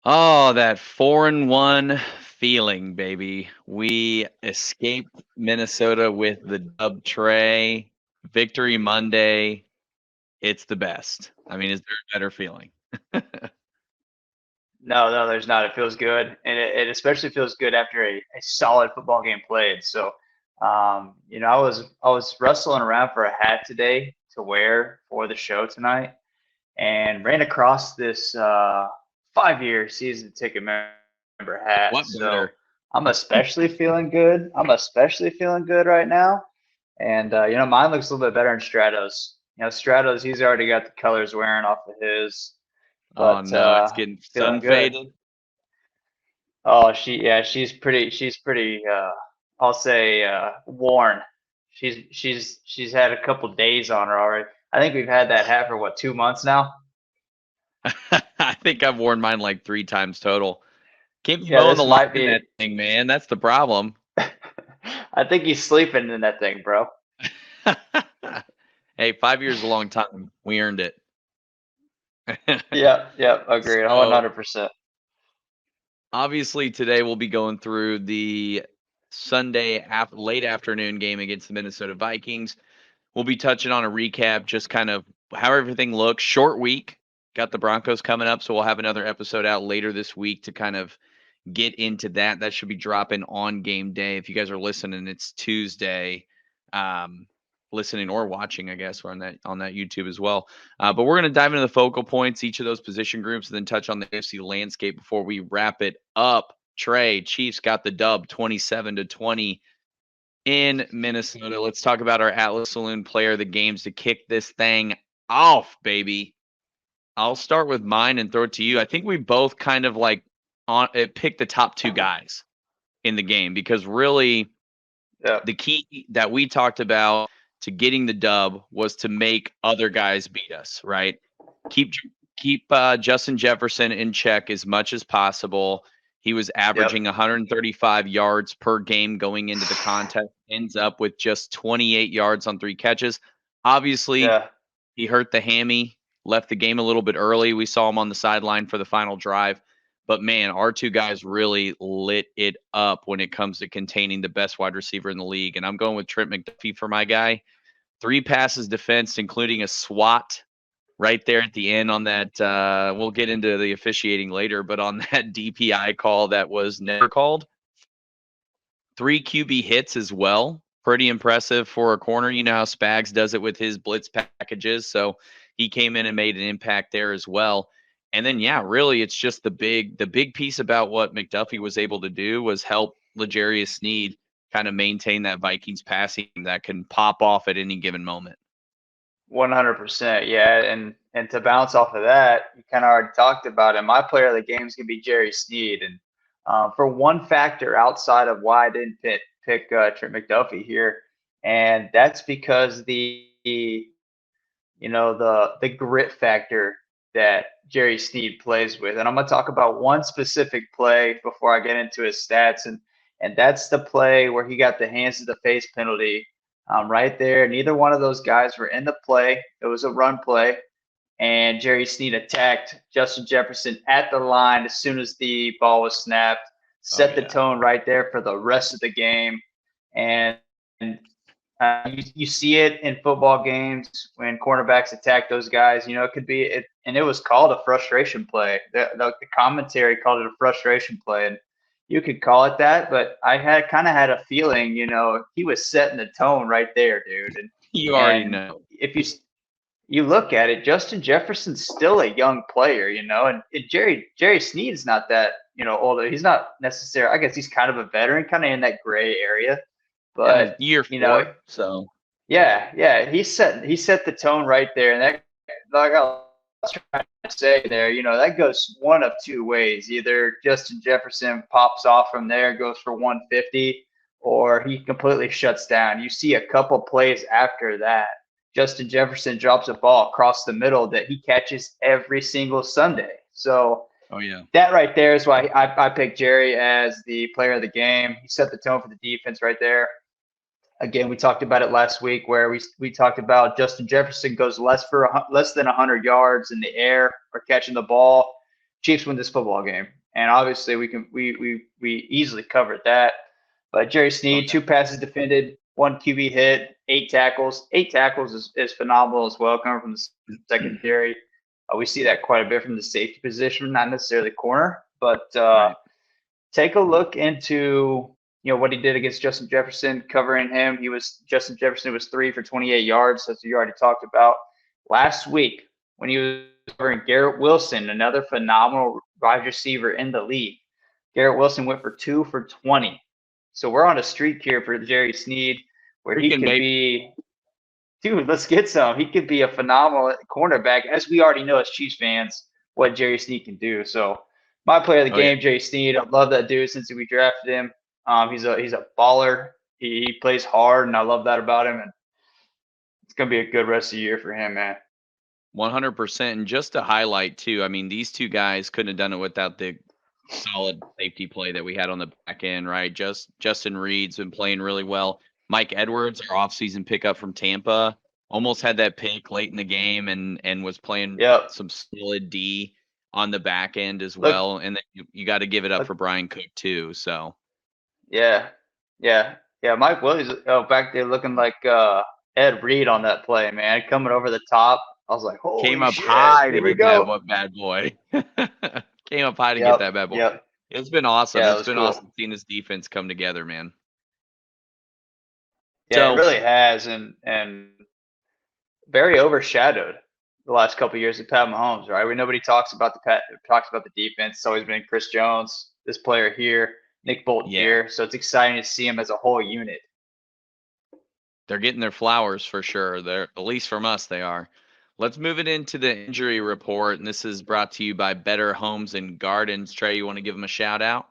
Oh, that 4-1 feeling, baby. We escaped Minnesota with the dub tray. Victory Monday. It's the best. I mean, is there a better feeling? No, no, there's not. It feels good, and it especially feels good after a solid football game played. So, I was wrestling around for a hat today to wear for the show tonight, and ran across this 5-year season ticket member hat. What So better? I'm especially feeling good. I'm especially feeling good right now, and mine looks a little bit better in Stratos. Stratos, he's already got the colors wearing off of his, Oh but no, it's getting feeling sun good. faded. Oh, she's pretty I'll say worn. She's had a couple days on her already. I think we've had that hat for what, 2 months now? I think I've worn mine like 3 times total. Can't be Yeah, mowing the this lawn might in be that thing, man. That's the problem. I think he's sleeping in that thing, bro. Hey, 5 years is a long time. We earned it. Yeah, yeah, agreed. So 100%. obviously, today we'll be going through the Sunday late afternoon game against the Minnesota Vikings. We'll be touching on a recap, just kind of how everything looks. Short week. Got the Broncos coming up, so we'll have another episode out later this week to kind of get into that. That should be dropping on game day. If you guys are listening, it's Tuesday. Um, Listening or watching, I guess, or on that YouTube as well. But we're going to dive into the focal points, each of those position groups, and then touch on the AFC landscape before we wrap it up. Trey, Chiefs got the dub 27-20 in Minnesota. Let's talk about our Atlas Saloon player of the games to kick this thing off, baby. I'll start with mine and throw it to you. I think we both kind of like on picked the top two guys in the game because really Yeah, the key that we talked about to getting the dub was to make other guys beat us, right? Keep keep Justin Jefferson in check as much as possible. He was yep, averaging 135 yards per game going into the contest. Ends up with just 28 yards on 3 catches. Obviously, yeah. he hurt the hammy, left the game a little bit early. We saw him on the sideline for the final drive. But man, our two guys really lit it up when it comes to containing the best wide receiver in the league. And I'm going with Trent McDuffie for my guy. 3 passes defense, including a swat right there at the end on that. We'll get into the officiating later, but on that DPI call that was never called, 3 QB hits as well. Pretty impressive for a corner. You know how Spags does it with his blitz packages. So he came in and made an impact there as well. And then yeah, really it's just the big piece about what McDuffie was able to do was help L'Jarius Sneed kind of maintain that Vikings passing that can pop off at any given moment. 100%. Yeah, and to bounce off of that, you kind of already talked about it. My player of the game is gonna be Jerry Sneed, and for one factor outside of why I didn't pick Trent McDuffie here, and that's because the grit factor that Jerry Sneed plays with. And I'm going to talk about one specific play before I get into his stats, and that's the play where he got the hands to the face penalty right there. Neither one of those guys were in the play. It was a run play, and Jerry Sneed attacked Justin Jefferson at the line as soon as the ball was snapped, Oh set the yeah. tone right there for the rest of the game. And you see it in football games when cornerbacks attack those guys. It could be it, and it was called a frustration play. The commentary called it a frustration play, and you could call it that. But I had kind of had a feeling, he was setting the tone right there, dude. And You already and know. if you look at it, Justin Jefferson's still a young player, and Jerry Sneed's not that older. He's not necessarily. I guess he's kind of a veteran, kind of in that gray area, Yeah, but year you know 4. So yeah, yeah, he set the tone right there, and that like I was trying to say there, that goes one of two ways. Either Justin Jefferson pops off from there, goes for 150, or he completely shuts down. You see a couple plays after that, Justin Jefferson drops a ball across the middle that he catches every single Sunday. So oh yeah. that right there is why I picked Jerry as the player of the game. He set the tone for the defense right there. Again, we talked about it last week where we talked about Justin Jefferson goes less than 100 yards in the air or catching the ball. Chiefs win this football game. And obviously we easily covered that. But Jerry Sneed, 2 passes defended, 1 QB hit, 8 tackles. 8 tackles is phenomenal as well, coming from the secondary. We see that quite a bit from the safety position, not necessarily corner, but Right. take a look into what he did against Justin Jefferson, covering him. Justin Jefferson was 3 for 28 yards, as you already talked about. Last week, when he was covering Garrett Wilson, another phenomenal wide receiver in the league, Garrett Wilson went for 2 for 20. So we're on a streak here for Jerry Sneed, where he Freaking could be, dude, let's get some. He could be a phenomenal cornerback, as we already know as Chiefs fans what Jerry Sneed can do. So my player of the Oh, yeah. game, Jerry Sneed. I love that dude since we drafted him. He's a baller. He plays hard, and I love that about him. And it's gonna be a good rest of the year for him, man. 100%. And just to highlight too, I mean, these two guys couldn't have done it without the solid safety play that we had on the back end, right? Justin Reed's been playing really well. Mike Edwards, our offseason pickup from Tampa, almost had that pick late in the game and was playing Yep. some solid D on the back end as Look, well. And then you got to give it up look, for Brian Cook too. So yeah, yeah, yeah. Mike Williams, back there looking like Ed Reed on that play, man, coming over the top. I was like, came holy up shit, high to here we get that go. bad boy. Came up high to get Yep, that bad boy. yep. It's been awesome. Yeah, it It's was been cool. awesome seeing this defense come together, man. Yeah, it So really has, and very overshadowed the last couple of years of Pat Mahomes, right? Where nobody talks about the defense. It's always been Chris Jones, this player here, Nick Bolton yeah, here. So it's exciting to see him as a whole unit. they're getting their flowers for sure. They're at least from us, they are. Let's move it into the injury report, and this is brought to you by Better Homes and Gardens. Trey, you want to give them a shout out?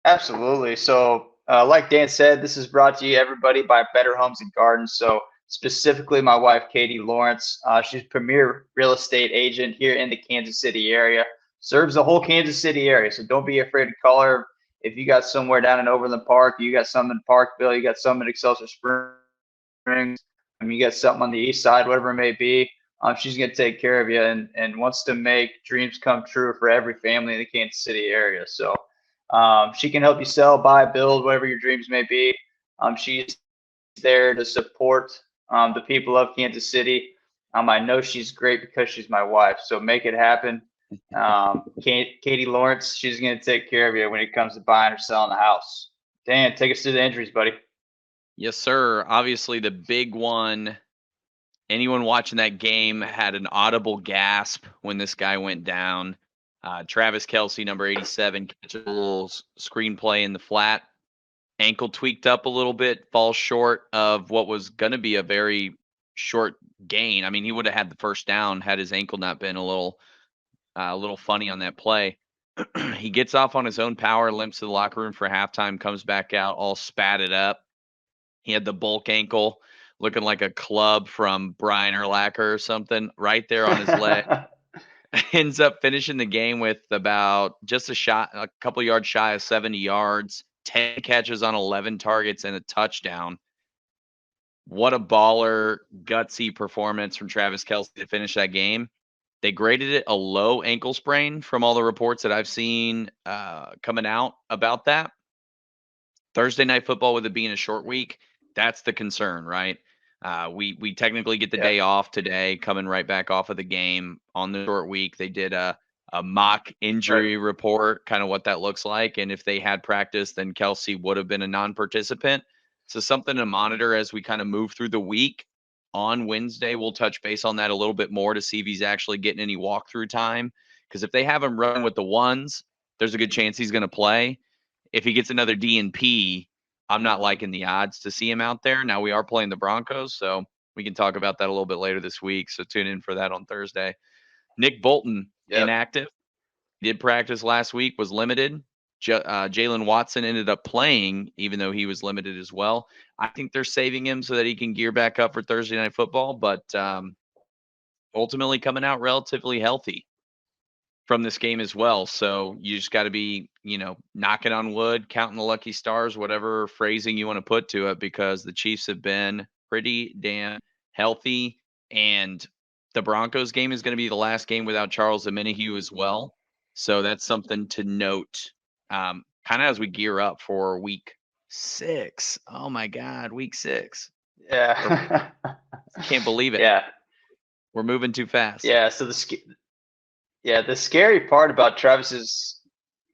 Absolutely. So, like Dan said, this is brought to you, everybody, by Better Homes and Gardens. So, specifically, my wife, Katie Lawrence, she's premier real estate agent here in the Kansas City area, serves the whole Kansas City area. So, don't be afraid to call her. If you got somewhere down in Overland Park, you got something in Parkville, you got something in Excelsior Springs, you got something on the east side, whatever it may be, she's going to take care of you and wants to make dreams come true for every family in the Kansas City area. So, she can help you sell, buy, build, whatever your dreams may be. She's there to support the people of Kansas City. I know she's great because she's my wife. So make it happen. Katie Lawrence, she's going to take care of you when it comes to buying or selling a house. Dan, take us through the injuries, buddy. Yes, sir. Obviously, the big one. Anyone watching that game had an audible gasp when this guy went down. Travis Kelce, number 87, catches a little screenplay in the flat. Ankle tweaked up a little bit, falls short of what was going to be a very short gain. I mean, he would have had the first down had his ankle not been a little funny on that play. He gets off on his own power, limps to the locker room for halftime, comes back out all spatted up. He had the bulk ankle, looking like a club from Brian Urlacher or something right there on his leg. Ends up finishing the game with about just a couple yards shy of 70 yards, 10 catches on 11 targets, and a touchdown. What a baller, gutsy performance from Travis Kelce to finish that game. They graded it a low ankle sprain from all the reports that I've seen coming out about that. Thursday night football, with it being a short week, that's the concern, right? We technically get the Yeah, day off today, coming right back off of the game on the short week. They did a mock right. injury report, kind of what that looks like, and if they had practice, then Kelce would have been a non-participant. So something to monitor as we kind of move through the week. On Wednesday, we'll touch base on that a little bit more to see if he's actually getting any walkthrough time. Because if they have him run with the ones, there's a good chance he's going to play. If he gets another DNP, I'm not liking the odds to see him out there. Now we are playing the Broncos, so we can talk about that a little bit later this week. So tune in for that on Thursday. Nick Bolton, Yep. inactive. Did practice last week, was limited. Jalen Watson ended up playing, even though he was limited as well. I think they're saving him so that he can gear back up for Thursday Night Football, but ultimately coming out relatively healthy from this game as well. So you just got to be, knocking on wood, counting the lucky stars, whatever phrasing you want to put to it, because the Chiefs have been pretty damn healthy and the Broncos game is going to be the last game without Charles Omenihu as well. So that's something to note, kind of as we gear up for week 6. Oh my God, week 6. Yeah. Can't believe it. Yeah. We're moving too fast. Yeah. So the scary part about Travis's,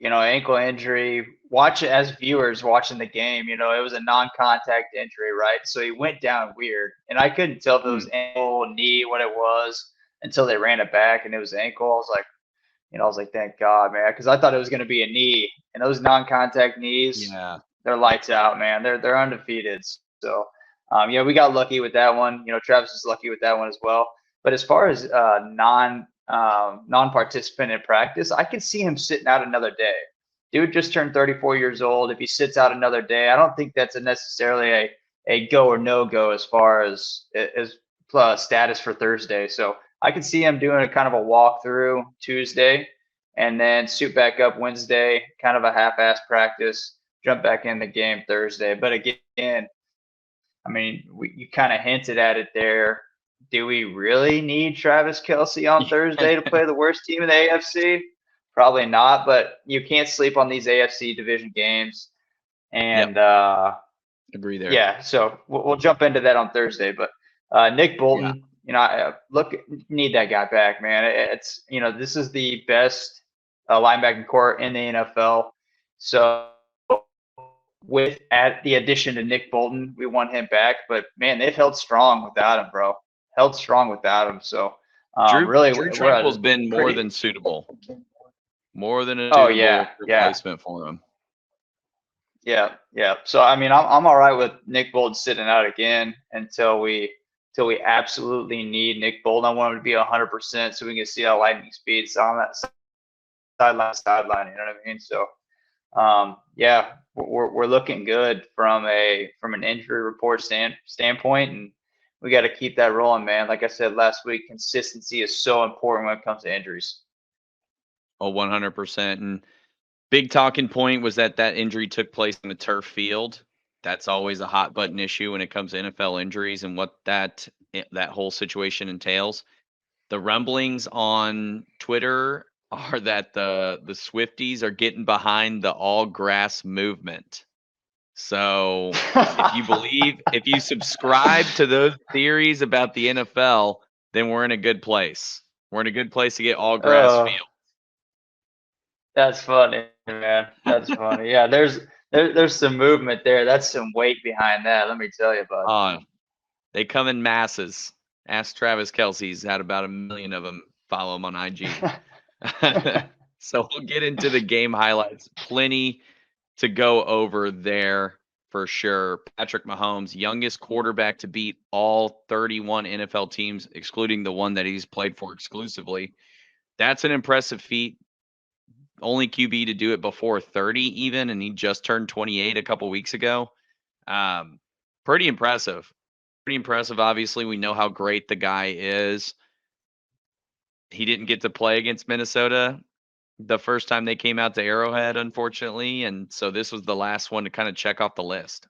ankle injury, as viewers watching the game, it was a non-contact injury, right? So he went down weird, and I couldn't tell if it was ankle, knee, what it was until they ran it back, and it was ankle. I was like, thank God, man, because I thought it was going to be a knee, and those non-contact knees, Yeah. they're lights out, man. They're undefeated. So, we got lucky with that one. Travis is lucky with that one as well. But as far as non-participant in practice, I can see him sitting out another day. Dude just turned 34 years old. If he sits out another day, I don't think that's necessarily a go or no go as far as status for Thursday. So I could see him doing a kind of a walkthrough Tuesday, and then suit back up Wednesday, kind of a half-ass practice, jump back in the game Thursday. But again, I mean, you kind of hinted at it there. Do we really need Travis Kelce on Thursday to play the worst team in the AFC? Probably not, but you can't sleep on these AFC division games. And agree there. Yeah, so we'll jump into that on Thursday. But Nick Bolton, need that guy back, man. It's this is the best linebacking core in the NFL. So with the addition to Nick Bolton, we want him back. But man, they've held strong without him, bro. Held strong without him. So Drew Tranquill's been more than suitable. More than a suitable replacement for him. Yeah. So I mean, I'm all right with Nick Bolton sitting out again until we absolutely need Nick Bolton. I want him to be 100% so we can see how lightning speeds on that sideline. You know what I mean? So, we're looking good from an injury report standpoint, and we got to keep that rolling, man. Like I said last week, consistency is so important when it comes to injuries. Oh, 100%. And big talking point was that injury took place in a turf field. That's always a hot button issue when it comes to NFL injuries and what that whole situation entails. The rumblings on Twitter are that the Swifties are getting behind the all grass movement. So if you subscribe to those theories about the NFL, then we're in a good place. We're in a good place to get all grass field. That's funny, man. That's funny. Yeah, there's some movement there. That's some weight behind that. Let me tell you, bud. They come in masses. Ask Travis Kelce. He's had about 1 million of them follow him on IG. So we'll get into the game highlights. Plenty to go over there for sure. Patrick Mahomes, youngest quarterback to beat all 31 NFL teams, excluding the one that he's played for exclusively. That's an impressive feat. Only QB to do it before 30 even, and he just turned 28 a couple weeks ago. Pretty impressive. Pretty impressive. Obviously, we know how great the guy is. He didn't get to play against Minnesota the first time they came out to Arrowhead, unfortunately, and so this was the last one to kind of check off the list.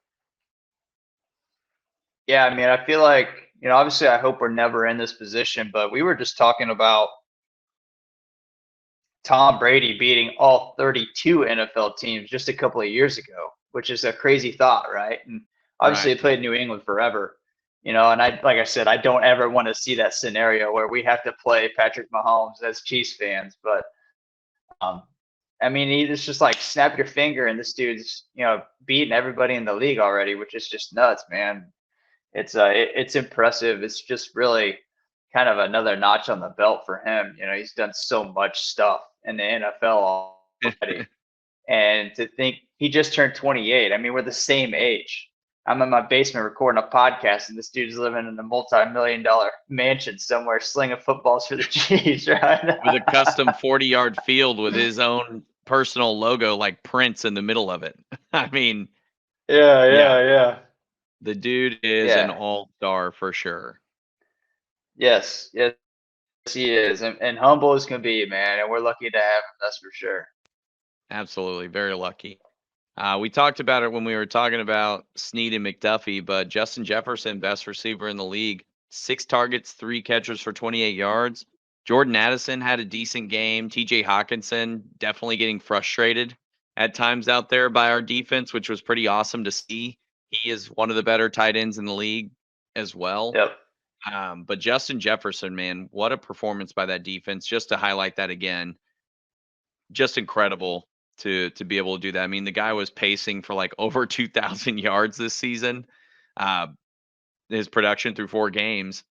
Yeah, I mean, I feel like, obviously I hope we're never in this position, but we were just talking about Tom Brady beating all 32 NFL teams just a couple of years ago, which is a crazy thought, right? And obviously he played New England forever, and like I said, I don't ever want to see that scenario where we have to play Patrick Mahomes as Chiefs fans. But I mean, it's just like snap your finger and this dude's, beating everybody in the league already, which is just nuts, man. It's impressive. It's just really kind of another notch on the belt for him. He's done so much stuff in the NFL already. And to think he just turned 28. I mean, we're the same age. I'm in my basement recording a podcast, and this dude's living in a multi-million-dollar mansion somewhere, slinging footballs for the Chiefs, right? With a custom 40-yard field with his own personal logo, like Prince, in the middle of it. I mean, yeah. The dude is an all-star for sure. Yes, he is, and humble as can be, man. And we're lucky to have him. That's for sure. Absolutely, very lucky. We talked about it when we were talking about Snead and McDuffie, but Justin Jefferson, best receiver in the league, 6 targets, 3 catches for 28 yards. Jordan Addison had a decent game. TJ Hawkinson definitely getting frustrated at times out there by our defense, which was pretty awesome to see. He is one of the better tight ends in the league as well. Yep. But Justin Jefferson, man, what a performance by that defense. Just to highlight that again, just incredible to be able to do that. I mean, the guy was pacing for like over 2,000 yards this season. Uh, his production through 4 games,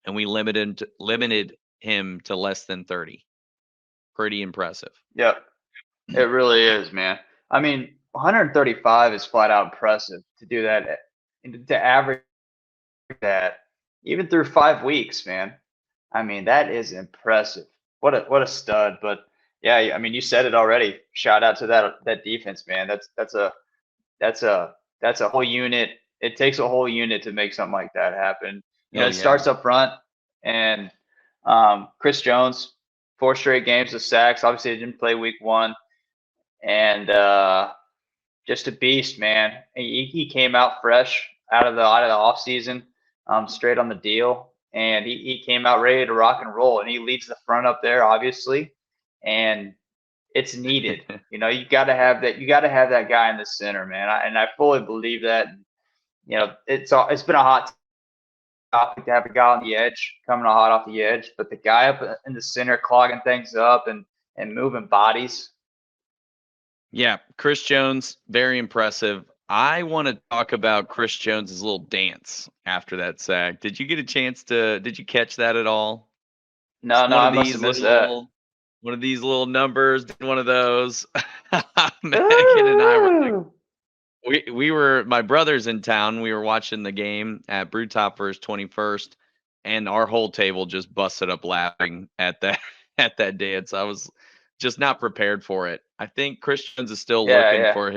and we limited him to less than 30. Pretty impressive. Yep. It really is, man. I mean, 135 is flat out impressive to do that, and to average that even through 5 weeks, man. I mean, that is impressive. What a stud. But yeah, I mean, you said it already. Shout out to that defense, man. That's a that's a whole unit. It takes a whole unit to make something like that happen. Oh It yeah. starts up front, and Chris Jones, 4 straight games of sacks. Obviously, he didn't play week 1, and just a beast, man. He came out fresh out of the off season, straight on the deal, and he came out ready to rock and roll. And he leads the front up there, obviously, and it's needed. You got to have that. You got to have that guy in the center, man. I fully believe that. It's been a hot topic to have a guy on the edge coming hot off the edge, but the guy up in the center clogging things up and moving bodies. Yeah, Chris Jones, very impressive. I want to talk about Chris Jones's little dance after that sack. Did you get a chance did you catch that at all? No, One I of must these have missed that. one of these little numbers, one of those. Megan and I were like, Ooh. we were my brother's in town. We were watching the game at Brewtop for his 21st, and our whole table just busted up laughing at that at that dance. I was just not prepared for it. I think Christians is still Yeah, looking yeah, for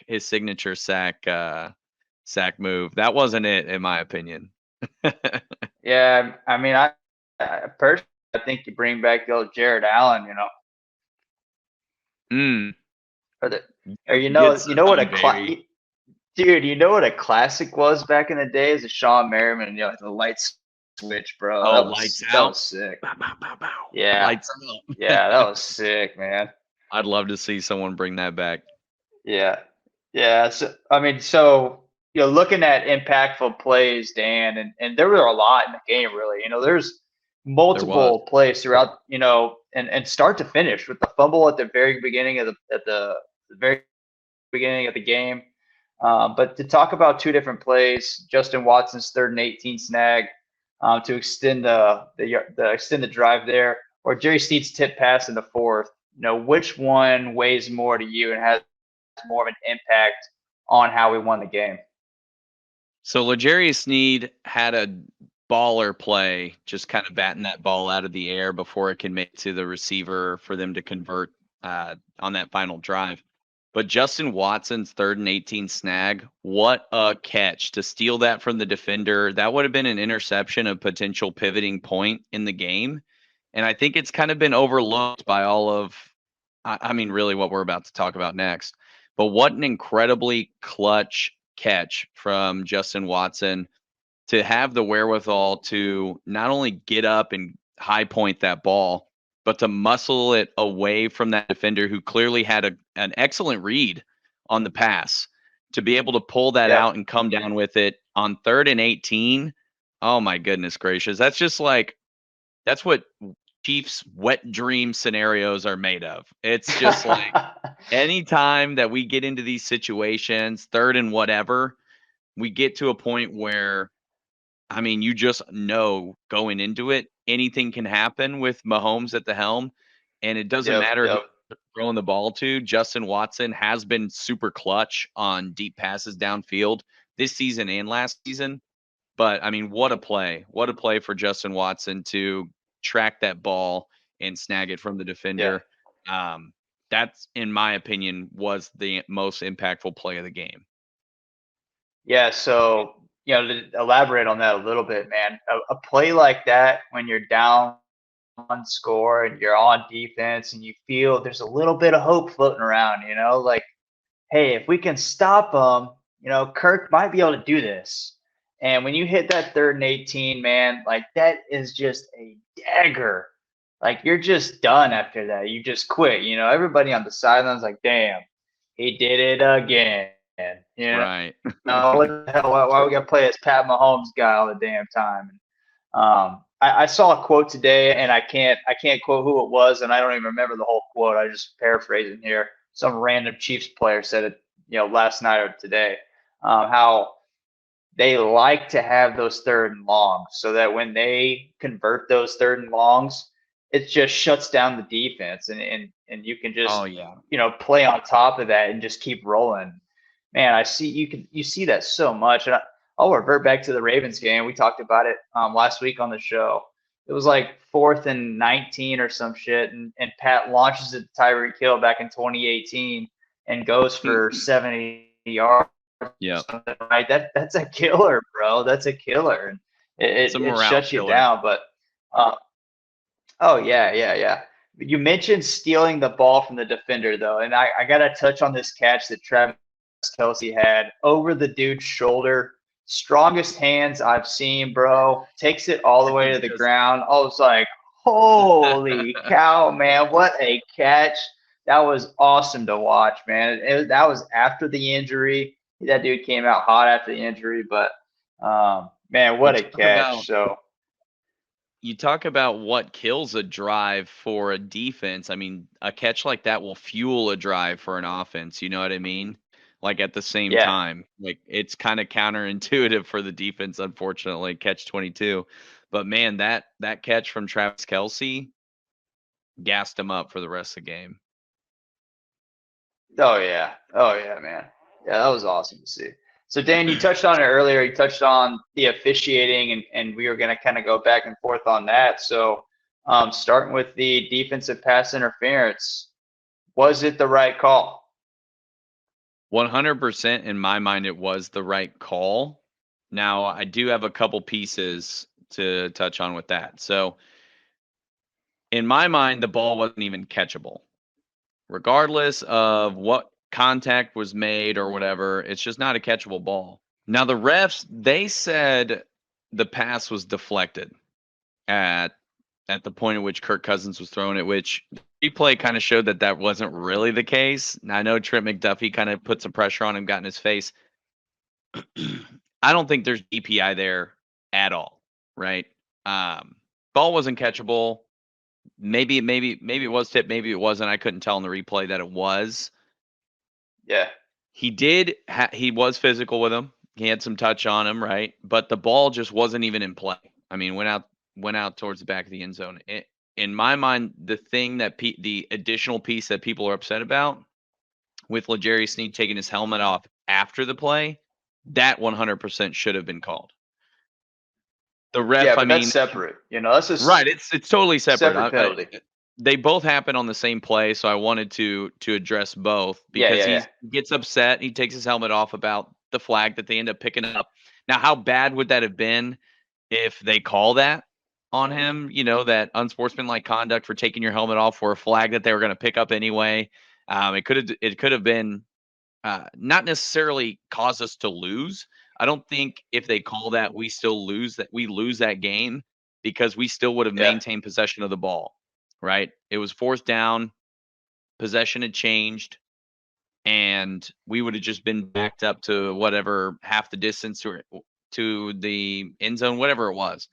his signature sack move. That wasn't it, in my opinion. yeah. I mean, I personally, I think you bring back the old Jared Allen, Mm, or the, or get you some know what a T baby. dude, you know what a classic was back in the day is a Sean Merriman, the light switch, bro. Oh, That lights was out. sick. Bow, bow, bow, bow. Yeah, Lights out. yeah, that was sick, man. I'd love to see someone bring that back. Yeah, yeah. So I mean, looking at impactful plays, Dan, and there were a lot in the game, really. There's There was. multiple plays throughout, and start to finish with the fumble at the very beginning of the very beginning of the game. But to talk about 2 different plays, Justin Watson's 3rd and 18 snag, to extend extend the drive there, or Jerry Steed's tip pass in the 4th. Which one weighs more to you and has more of an impact on how we won the game? So L'Jarius Sneed had a baller play, just kind of batting that ball out of the air before it can make to the receiver for them to convert on that final drive. But Justin Watson's 3rd and 18 snag, what a catch to steal that from the defender. That would have been an interception, a potential pivoting point in the game. And I think it's kind of been overlooked by all of, I mean, really what we're about to talk about next. But what an incredibly clutch catch from Justin Watson to have the wherewithal to not only get up and high point that ball, but to muscle it away from that defender who clearly had an excellent read on the pass to be able to pull that Yeah. out and come down with it on 3rd and 18. Oh my goodness gracious. That's what Chiefs wet dream scenarios are made of. It's just like anytime that we get into these situations, third and whatever, we get to a point where, I mean, you just know going into it, anything can happen with Mahomes at the helm. And it doesn't Yep, matter who yep. they're throwing the ball to. Justin Watson has been super clutch on deep passes downfield this season and last season. But I mean, what a play. What a play for Justin Watson to track that ball and snag it from the Yeah. defender. That's, in my opinion, was the most impactful play of the game. Yeah, so to elaborate on that a little bit, man, a play like that when you're down one score and you're on defense and you feel there's a little bit of hope floating around, like, hey, if we can stop them, Kirk might be able to do this. And when you hit that 3rd and 18, man, like that is just a dagger. Like you're just done after that. You just quit. You know, everybody on the sidelines like, damn, he did it again. You Right. know, what the hell? Why we gotta play as Pat Mahomes guy all the damn time? I saw a quote today, and I can't quote who it was, and I don't even remember the whole quote. I just paraphrasing here. Some random Chiefs player said it, last night or today. How they like to have those 3rd and longs, so that when they convert those 3rd and longs, it just shuts down the defense, and you can Oh just yeah. play on top of that and just keep rolling. Man, you see that so much. And I'll revert back to the Ravens game. We talked about it last week on the show. It was like 4th and 19 or some shit, and Pat launches it to Tyreek Hill back in 2018 and goes for 70 yards. Yeah. Right, that's a killer, bro. That's a killer, and It's a it morale shuts you killer. down. But oh yeah. You mentioned stealing the ball from the defender though, and I gotta touch on this catch that Travis Kelce had over the dude's shoulder. Strongest hands I've seen, bro. Takes it all the way to the ground. I was like, holy cow, man. What a catch. That was awesome to watch, man. That was after the injury. That dude came out hot after the injury, but man, what a catch. So You talk about what kills a drive for a defense. I mean, a catch like that will fuel a drive for an offense. You know what I mean? Like at the same yeah. time, like it's kind of counterintuitive for the defense, unfortunately, catch 22. But man, that catch from Travis Kelce gassed him up for the rest of the game. Oh yeah. Oh yeah, man. Yeah, that was awesome to see. So Dan, you touched on it earlier. You touched on the officiating, and we were going to kind of go back and forth on that. So starting with the defensive pass interference, was it the right call? 100% in my mind, it was the right call. Now, I do have a couple pieces to touch on with that. So, in my mind, the ball wasn't even catchable. Regardless of what contact was made or whatever, it's just not a catchable ball. Now, the refs, they said the pass was deflected at the point at which Kirk Cousins was throwing it, which replay kind of showed that wasn't really the case. Now, I know Trent McDuffie kind of put some pressure on him, got in his face. I don't think there's DPI there at all, right? Ball wasn't catchable. Maybe it was tipped, maybe it wasn't. I couldn't tell in the replay that it was. Yeah. He was physical with him. He had some touch on him, right? But the ball just wasn't even in play. I mean, went out towards the back of the end zone. In my mind, the thing that the additional piece that people are upset about with L'Jarius Sneed taking his helmet off after the play, that 100% should have been called. The ref, Yeah, but I mean, that's separate. That's just right? It's totally separate. separate penalty. They both happen on the same play, so I wanted to address both Yeah, because yeah. he gets upset. He takes his helmet off about the flag that they end up picking up. Now, how bad would that have been if they call that on him? That unsportsmanlike conduct for taking your helmet off for a flag that they were going to pick up anyway. It could have been not necessarily cause us to lose. I don't think if they call that we lose that game because we still would have Yeah. maintained possession of the ball, right? It was 4th down, possession had changed, and we would have just been backed up to whatever half the distance to the end zone, whatever it was.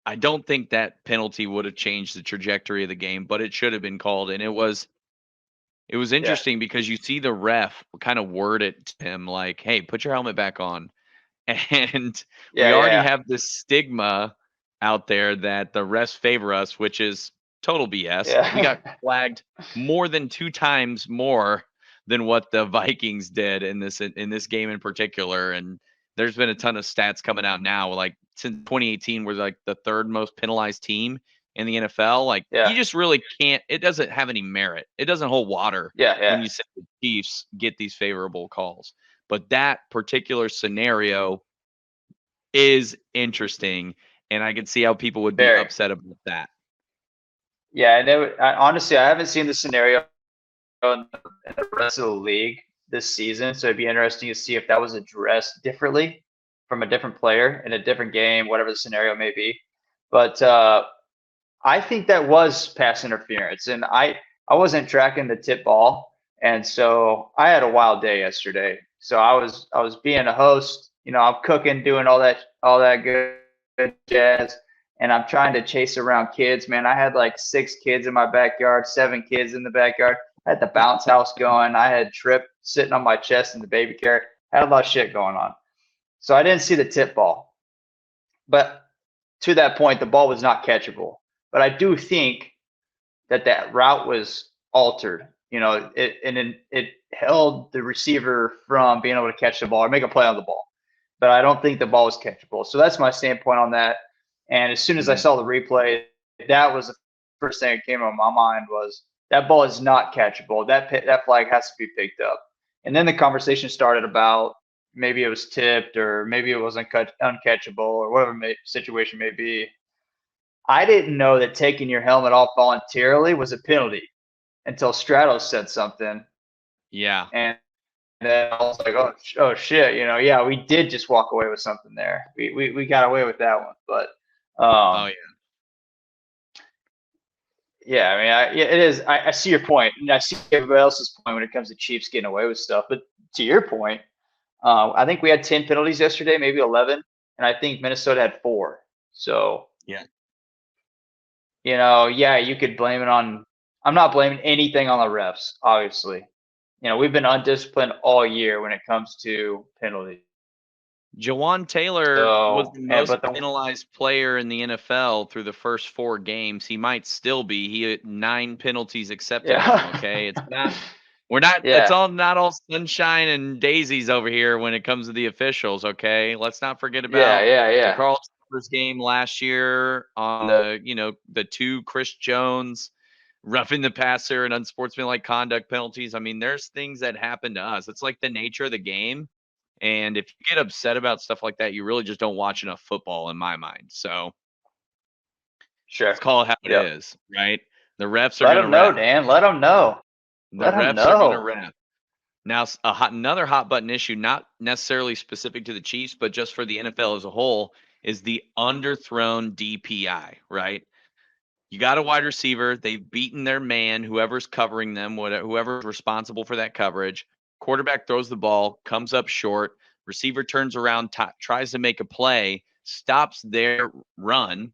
I don't think that penalty would have changed the trajectory of the game, but it should have been called, and it was interesting because you see the ref kind of word it to him like, "Hey, put your helmet back on." And we already have this stigma out there that the refs favor us, which is total BS. Yeah. We got flagged more than 2 times more than what the Vikings did in this game in particular. And there's been a ton of stats coming out now. Like since 2018, we're like the 3rd most penalized team in the NFL. Like you just really can't. It doesn't have any merit. It doesn't hold water when you say the Chiefs get these favorable calls. But that particular scenario is interesting, and I can see how people would be upset about that. Yeah, honestly, I haven't seen the scenario in the rest of the league, this season. So it'd be interesting to see if that was addressed differently from a different player in a different game, whatever the scenario may be. But I think that was pass interference, and I wasn't tracking the tip ball, and so I had a wild day yesterday. So I was being a host, I'm cooking, doing all that good jazz, and I'm trying to chase around kids. Man, I had like 6 kids in my backyard, 7 kids in the backyard. I had the bounce house going. I had Trip sitting on my chest in the baby carriage. I had a lot of shit going on. So I didn't see the tip ball. But to that point, the ball was not catchable. But I do think that route was altered. It held the receiver from being able to catch the ball or make a play on the ball. But I don't think the ball was catchable. So that's my standpoint on that. And as soon as I saw the replay, that was the first thing that came on my mind was that ball is not catchable. That flag has to be picked up. And then the conversation started about maybe it was tipped or maybe it wasn't uncatchable or whatever situation may be. I didn't know that taking your helmet off voluntarily was a penalty until Stratos said something. Yeah. And then I was like, oh shit, yeah, we did just walk away with something there. We got away with that one. But Oh yeah. yeah, I mean, it is. I see your point, and I see everybody else's point when it comes to Chiefs getting away with stuff. But to your point, I think we had 10 penalties yesterday, maybe 11, and I think Minnesota had 4. So Yeah. yeah, you could blame it on. I'm not blaming anything on the refs, obviously. We've been undisciplined all year when it comes to penalties. Jawan Taylor was So, the most but penalized player in the NFL through the first 4 games. He might still be. He had 9 penalties accepted now. Okay, it's not. We're not. It's yeah, not all sunshine and daisies over here when it comes to the officials. Okay, let's not forget about the yeah. Carl Chambers game last year on the 2 Chris Jones roughing the passer and unsportsmanlike conduct penalties. I mean, there's things that happen to us. It's like the nature of the game. And if you get upset about stuff like that, you really just don't watch enough football in my mind. So Sure. let's call it how it Yep. is, right? The refs are Let going to them know, ref. Dan. Let them know. The Let them refs are going to know. ref. Now, another hot button issue, not necessarily specific to the Chiefs, but just for the NFL as a whole, is the underthrown DPI, right? You got a wide receiver. They've beaten their man, whoever's covering them, whoever's responsible for that coverage. Quarterback throws the ball, comes up short. Receiver turns around, tries to make a play, stops their run,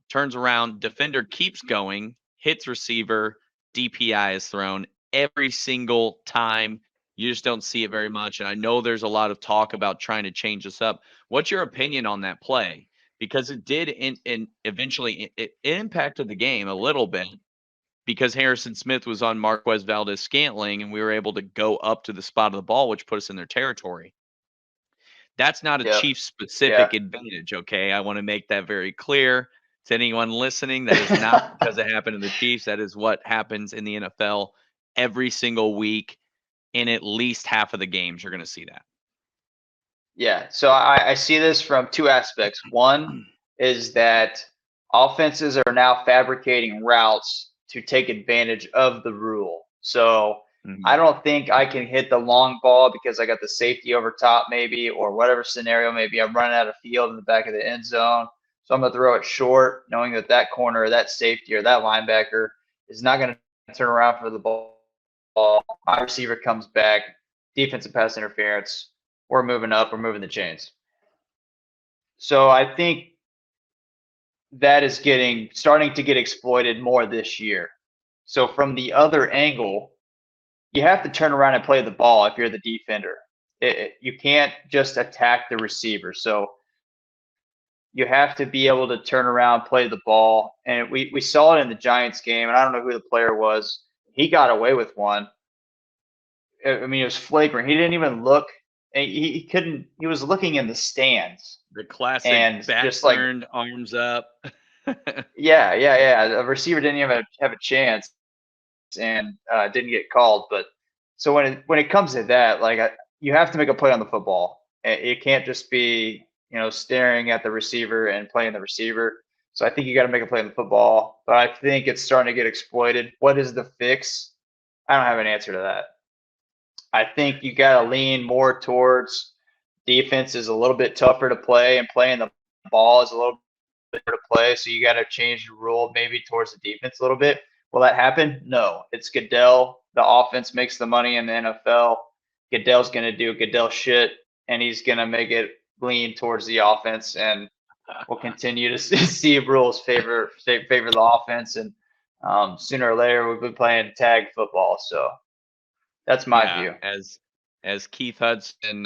turns around. Defender keeps going, hits receiver. DPI is thrown every single time. You just don't see it very much. And I know there's a lot of talk about trying to change this up. What's your opinion on that play? Because it did eventually it impacted the game a little bit because Harrison Smith was on Marquez Valdez-Scantling and we were able to go up to the spot of the ball, which put us in their territory. That's not a Yep. Chiefs specific advantage, okay? I want to make that very clear to anyone listening. That is not because it happened to the Chiefs. That is what happens in the NFL every single week. In at least half of the games, you're going to see that. Yeah. So I see this from 2 aspects. One is that offenses are now fabricating routes to take advantage of the rule. So I don't think I can hit the long ball because I got the safety over top, maybe, or whatever scenario. Maybe I'm running out of field in the back of the end zone. So I'm going to throw it short, knowing that corner or that safety or that linebacker is not going to turn around for the ball. My receiver comes back, defensive pass interference. We're moving up, we're moving the chains. So I think that is starting to get exploited more this year. So from the other angle, you have to turn around and play the ball if you're the defender. You can't just attack the receiver. So you have to be able to turn around, play the ball. And we saw it in the Giants game, and I don't know who the player was. He got away with one. I mean, it was flagrant. He didn't even look. He couldn't. He was looking in the stands. The classic And back just like, turned, arms up. yeah. The receiver didn't even have a chance and didn't get called. But so when it comes to that, like you have to make a play on the football. It can't just be staring at the receiver and playing the receiver. So I think you got to make a play on the football. But I think it's starting to get exploited. What is the fix? I don't have an answer to that. I think you got to lean more towards defense is a little bit tougher to play, and playing the ball is a little bit tougher to play. So you got to change the rule maybe towards the defense a little bit. Will that happen? No. It's Goodell. The offense makes the money in the NFL. Goodell's going to do Goodell shit, and he's going to make it lean towards the offense, and we'll continue to see rules favor the offense. And sooner or later, we'll be playing tag football. So that's my Yeah, view. as Keith Hudson,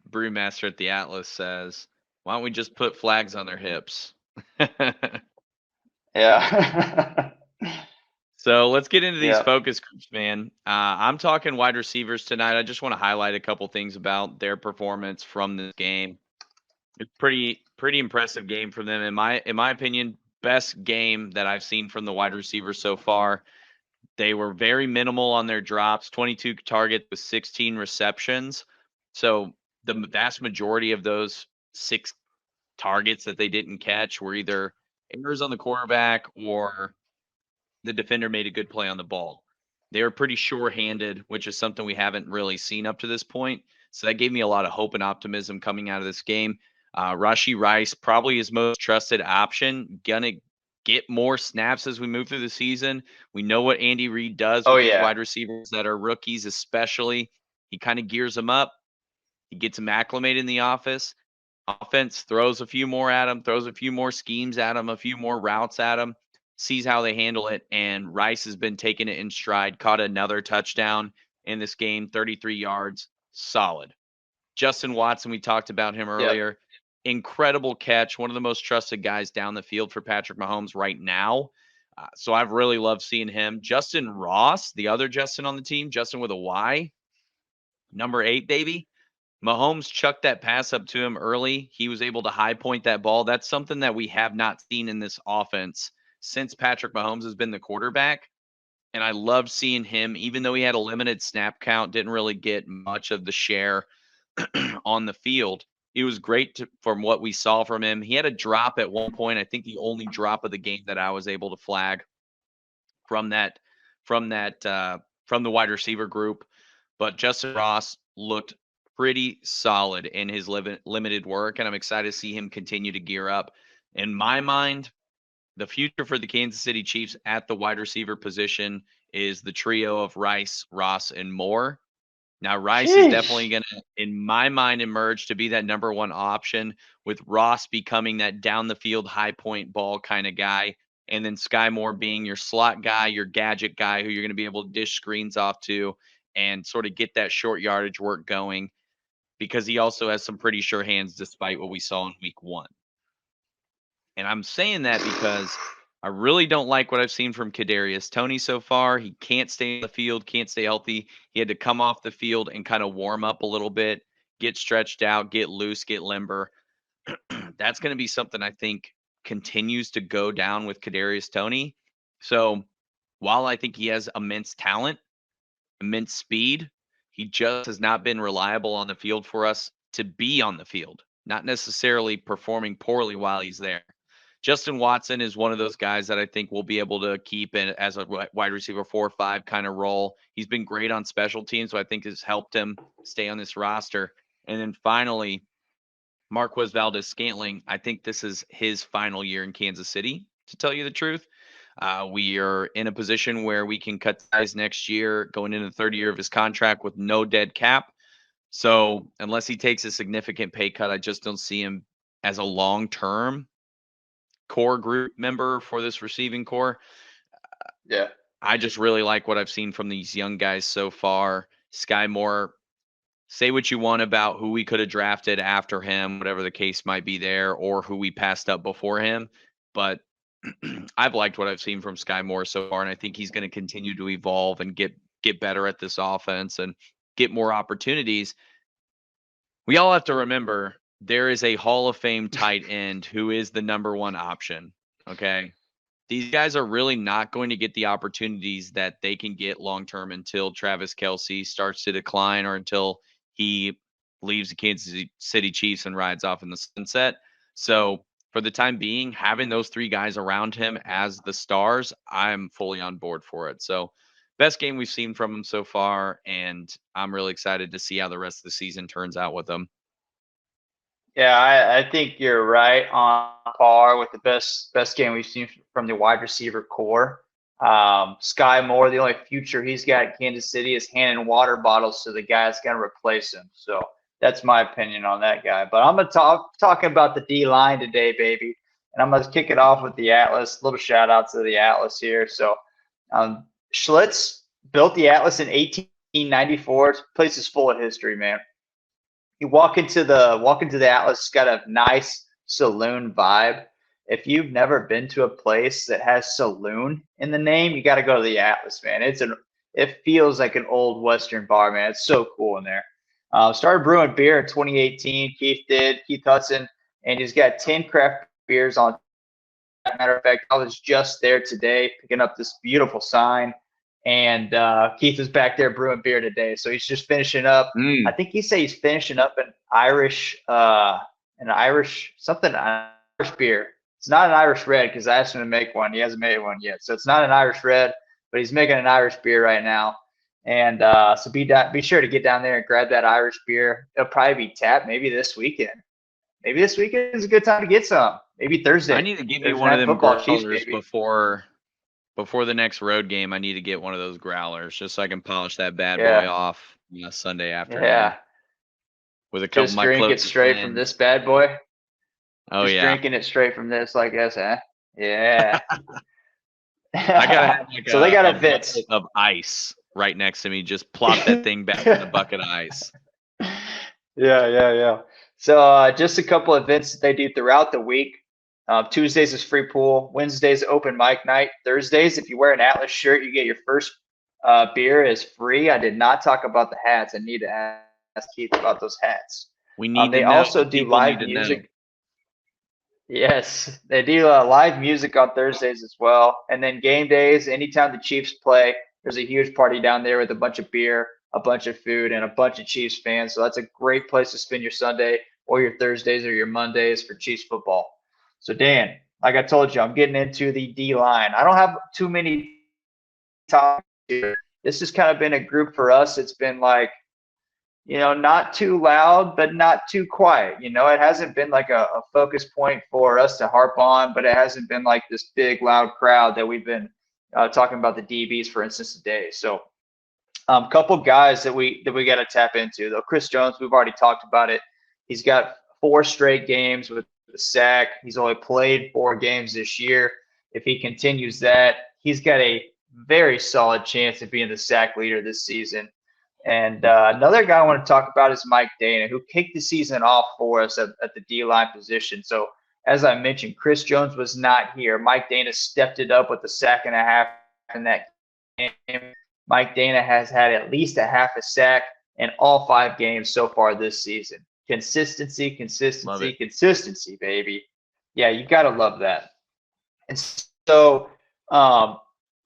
brewmaster at the Atlas says, why don't we just put flags on their hips? Yeah. So let's get into these Yeah. focus groups, man. I'm talking wide receivers tonight. I just want to highlight a couple things about their performance from this game. It's pretty impressive game from them. In my opinion, best game that I've seen from the wide receivers so far. They were very minimal on their drops, 22 targets with 16 receptions. So the vast majority of those 6 targets that they didn't catch were either errors on the quarterback or the defender made a good play on the ball. They were pretty sure-handed, which is something we haven't really seen up to this point. So that gave me a lot of hope and optimism coming out of this game. Rashee Rice, probably his most trusted option, gonna get more snaps as we move through the season. We know what Andy Reid does Oh with these yeah. wide receivers that are rookies, especially. He kind of gears them up. He gets them acclimated in the offense, throws a few more at him, throws a few more schemes at him, a few more routes at him, sees how they handle it. And Rice has been taking it in stride, caught another touchdown in this game, 33 yards, solid. Justin Watson, we talked about him Yep. earlier. Incredible catch, one of the most trusted guys down the field for Patrick Mahomes right now. So I've really loved seeing him. Justin Ross, the other Justin on the team, Justin with a Y, number 8, baby. Mahomes chucked that pass up to him early. He was able to high point that ball. That's something that we have not seen in this offense since Patrick Mahomes has been the quarterback. And I love seeing him, even though he had a limited snap count, didn't really get much of the share on the field. It was great from what we saw from him. He had a drop at one point. I think the only drop of the game that I was able to flag from that from that from the wide receiver group. But Justin Ross looked pretty solid in his limited work, and I'm excited to see him continue to gear up. In my mind, the future for the Kansas City Chiefs at the wide receiver position is the trio of Rice, Ross, and Moore. Now, Rice is definitely Sheesh. going to, in my mind, emerge to be that number one option, with Ross becoming that down the field, high point ball kind of guy. And then Sky Moore being your slot guy, your gadget guy who you're going to be able to dish screens off to and sort of get that short yardage work going, because he also has some pretty sure hands despite what we saw in week 1. And I'm saying that because I really don't like what I've seen from Kadarius Toney so far. He can't stay in the field, can't stay healthy. He had to come off the field and kind of warm up a little bit, get stretched out, get loose, get limber. That's going to be something I think continues to go down with Kadarius Toney. So while I think he has immense talent, immense speed, he just has not been reliable on the field for us to be on the field, not necessarily performing poorly while he's there. Justin Watson is one of those guys that I think we'll be able to keep in as a wide receiver 4 or 5 kind of role. He's been great on special teams, so I think has helped him stay on this roster. And then finally, Marquez Valdez Scantling. I think this is his final year in Kansas City, to tell you the truth. We are in a position where we can cut ties next year, going into the third year of his contract with no dead cap. So unless he takes a significant pay cut, I just don't see him as a long-term core group member for this receiving core. Yeah. I just really like what I've seen from these young guys so far. Sky Moore, say what you want about who we could have drafted after him, whatever the case might be there, or who we passed up before him. But I've liked what I've seen from Sky Moore so far, and I think he's going to continue to evolve and get better at this offense and get more opportunities. We all have to remember there is a Hall of Fame tight end who is the number one option. Okay. These guys are really not going to get the opportunities that they can get long term until Travis Kelce starts to decline or until he leaves the Kansas City Chiefs and rides off in the sunset. So, for the time being, having those 3 guys around him as the stars, I'm fully on board for it. So, best game we've seen from him so far, and I'm really excited to see how the rest of the season turns out with him. Yeah, I think you're right on par with the best game we've seen from the wide receiver core. Sky Moore, the only future he's got at Kansas City is handing water bottles to the guy that's going to replace him. So that's my opinion on that guy. But I'm going to talking about the D line today, baby, and I'm going to kick it off with the Atlas. Little shout out to the Atlas here. So Schlitz built the Atlas in 1894. This place is full of history, man. You walk into the Atlas, it's got a nice saloon vibe. If you've never been to a place that has saloon in the name, you got to go to the Atlas, man. It feels like an old Western bar, man. It's so cool in there. Started brewing beer in 2018. Keith Hudson, and he's got 10 craft beers on. Matter of fact, I was just there today picking up this beautiful sign. And Keith is back there brewing beer today, so he's just finishing up. I think he said he's finishing up an Irish beer. It's not an Irish red because I asked him to make one. He hasn't made one yet, so it's not an Irish red, but he's making an Irish beer right now. And so be sure to get down there and grab that Irish beer. It'll probably be tapped maybe this weekend. Maybe this weekend is a good time to get some. Maybe Thursday. I need to give you one of them growlers before the next road game. I need to get one of those growlers just so I can polish that bad boy off Sunday afternoon. Yeah. With a couple just of my drink it straight from this bad boy. Oh just yeah. Drinking it straight from this like this, huh? Yeah. I gotta have like so they got a bucket of ice right next to me. Just plop that thing back in the bucket of ice. Yeah. So just a couple of events that they do throughout the week. Tuesdays is free pool. Wednesdays open mic night. Thursdays, if you wear an Atlas shirt, you get your first beer is free. I did not talk about the hats. I need to ask Keith about those hats. We need. They also do live music. Yes, they do live music on Thursdays as well. And then game days, anytime the Chiefs play, there's a huge party down there with a bunch of beer, a bunch of food, and a bunch of Chiefs fans. So that's a great place to spend your Sunday or your Thursdays or your Mondays for Chiefs football. So Dan, like I told you, I'm getting into the D line. I don't have too many topics here. This has kind of been a group for us. It's been like, not too loud, but not too quiet. It hasn't been like a focus point for us to harp on, but it hasn't been like this big, loud crowd that we've been talking about the DBs, for instance, today. So a couple guys that we got to tap into, though. Chris Jones, we've already talked about it. He's got 4 straight games with the sack. He's only played 4 games this year. If he continues that, he's got a very solid chance of being the sack leader this season. And another guy I want to talk about is Mike Dana, who kicked the season off for us at the D-line position. So as I mentioned, Chris Jones was not here. Mike Dana stepped it up with a sack and a half in that game. Mike Dana has had at least a half a sack in all 5 games so far this season. Consistency, baby. Yeah, you got to love that. And so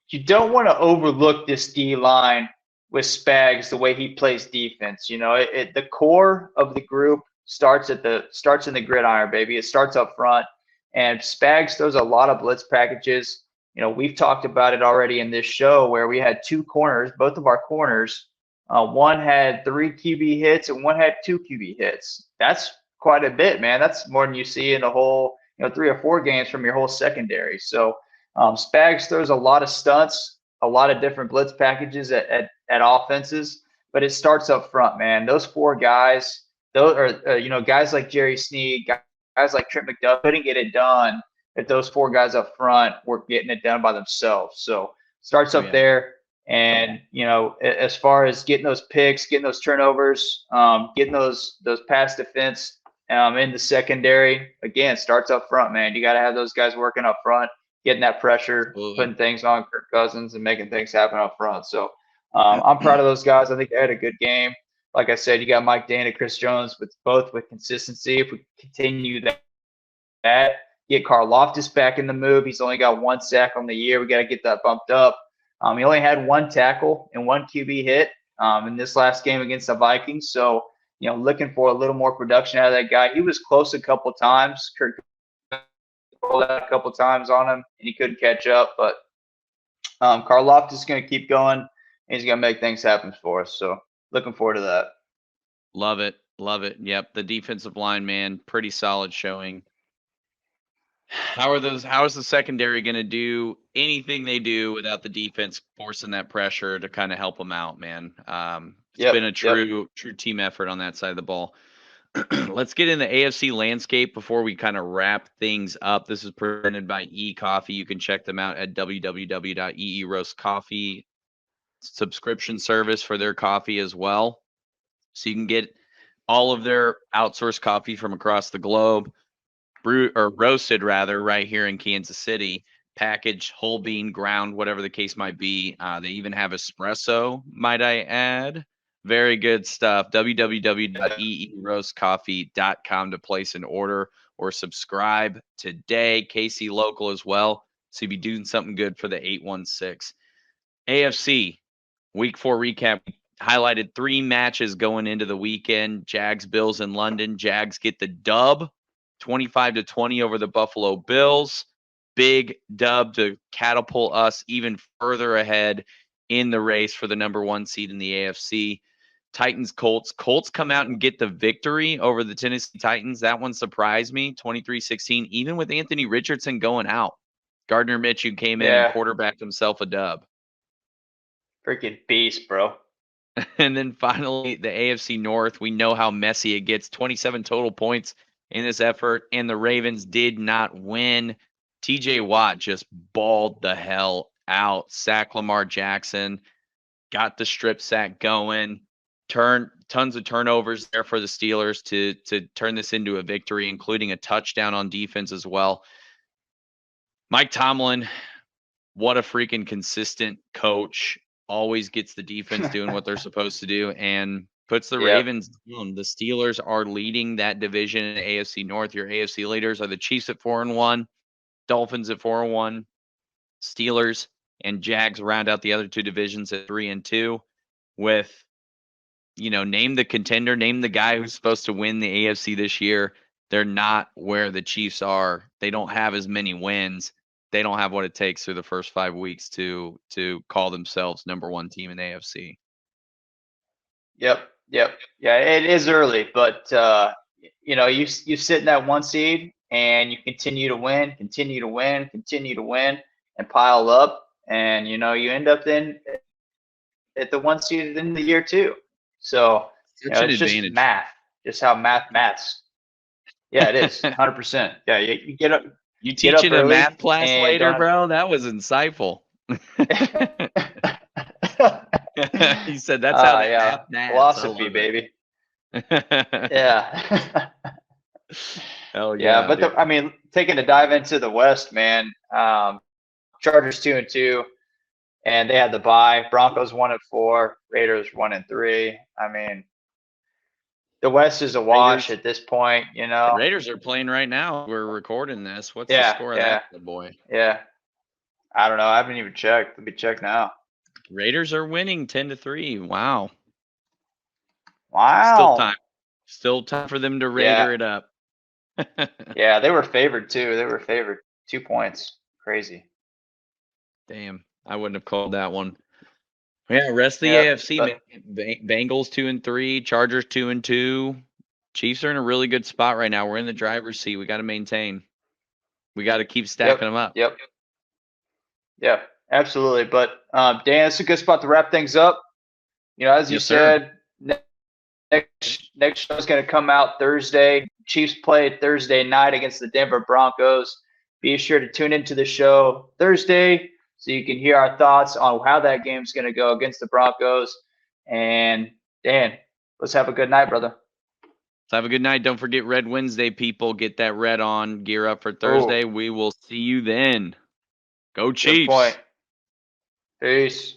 you don't want to overlook this D-line with Spags, the way he plays defense. The core of the group starts in the gridiron, baby. It starts up front, and Spags throws a lot of blitz packages. We've talked about it already in this show where we had 2 corners, both of our corners. One had 3 QB hits and one had 2 QB hits. That's quite a bit, man. That's more than you see in the whole, 3 or 4 games from your whole secondary. So Spags throws a lot of stunts, a lot of different blitz packages at offenses, but it starts up front, man. Those 4 guys, those are guys like Jerry Sneed, guys like Trent McDuff couldn't get it done if those 4 guys up front were getting it done by themselves. So starts up there, and as far as getting those picks, getting those turnovers, getting those pass defense in the secondary, again, starts up front, man. You got to have those guys working up front, getting that pressure, putting things on Kirk Cousins, and making things happen up front. So I'm proud of those guys. I think they had a good game. Like I said, you got Mike Dana, Chris Jones, with consistency. If we continue that, get Carl Loftus back in the move. He's only got 1 sack on the year. We got to get that bumped up. He only had 1 tackle and 1 QB hit in this last game against the Vikings. So, looking for a little more production out of that guy. He was close a couple times. Kirk pulled out a couple times on him, and he couldn't catch up. But Karloff is going to keep going. He's gonna make things happen for us. So looking forward to that. Love it. Love it. Yep. The defensive line, man, pretty solid showing. How is the secondary going to do anything they do without the defense forcing that pressure to kind of help them out, man? It's been a true team effort on that side of the ball. Let's get in the AFC landscape before we kind of wrap things up. This is presented by eCoffee. You can check them out at www.eeroastcoffee subscription service for their coffee as well. So you can get all of their outsourced coffee from across the globe, brewed or roasted rather, right here in Kansas City, packaged, whole bean, ground, whatever the case might be. They even have espresso, might I add. Very good stuff. www.eeroastcoffee.com to place an order or subscribe today. KC local as well. So you'll be doing something good for the 816. AFC week 4 recap. Highlighted 3 matches going into the weekend. Jags, Bills in London. Jags get the dub, 25-20 over the Buffalo Bills. Big dub to catapult us even further ahead in the race for the number 1 seed in the AFC. Titans, Colts. Colts come out and get the victory over the Tennessee Titans. That one surprised me, 23-16, even with Anthony Richardson going out. Gardner Minshew came in and quarterbacked himself a dub. Freaking beast, bro. And then finally, the AFC North. We know how messy it gets. 27 total points in this effort, and the Ravens did not win. TJ Watt just balled the hell out. Sacked Lamar Jackson, got the strip sack going. Tons of turnovers there for the Steelers to turn this into a victory, including a touchdown on defense as well. Mike Tomlin, what a freaking consistent coach. Always gets the defense doing what they're supposed to do and puts the Ravens down. The Steelers are leading that division in the AFC North. Your AFC leaders are the Chiefs at 4-1, Dolphins at 4-1, Steelers and Jags round out the other 2 divisions at 3-2 with, name the contender, name the guy who's supposed to win the AFC this year. They're not where the Chiefs are. They don't have as many wins. They don't have what it takes through the first 5 weeks to call themselves number 1 team in the AFC. Yep. Yeah, it is early, but you sit in that 1 seed and you continue to win, and pile up, and you end up then at the 1 seed in the year 2. So it's just math, just how maths. Yeah, it is 100%. Yeah, you get up. You teaching a math class later, bro? That was insightful. He said that's how math philosophy, baby. Yeah. Hell yeah. But taking a dive into the West, man. Chargers 2-2, and they had the bye. Broncos 1-4, Raiders 1-3. The West is a wash at this point, The Raiders are playing right now. We're recording this. What's the score of that, good boy? Yeah. I don't know. I haven't even checked. Let me check now. Raiders are winning 10-3. Wow. Still time for them to Raider it up. Yeah, they were favored too. They were favored 2 points. Crazy. Damn. I wouldn't have called that one. Yeah, rest of the AFC, man. Bengals 2-3, Chargers 2-2. Chiefs are in a really good spot right now. We're in the driver's seat. We got to maintain. We got to keep stacking them up. Yep. Yeah, absolutely. But Dan, it's a good spot to wrap things up. As you said, next show is going to come out Thursday. Chiefs play Thursday night against the Denver Broncos. Be sure to tune into the show Thursday so you can hear our thoughts on how that game's going to go against the Broncos. And Dan, let's have a good night, brother. Let's have a good night. Don't forget Red Wednesday, people. Get that red on. Gear up for Thursday. We will see you then. Go Chiefs. Good point. Peace.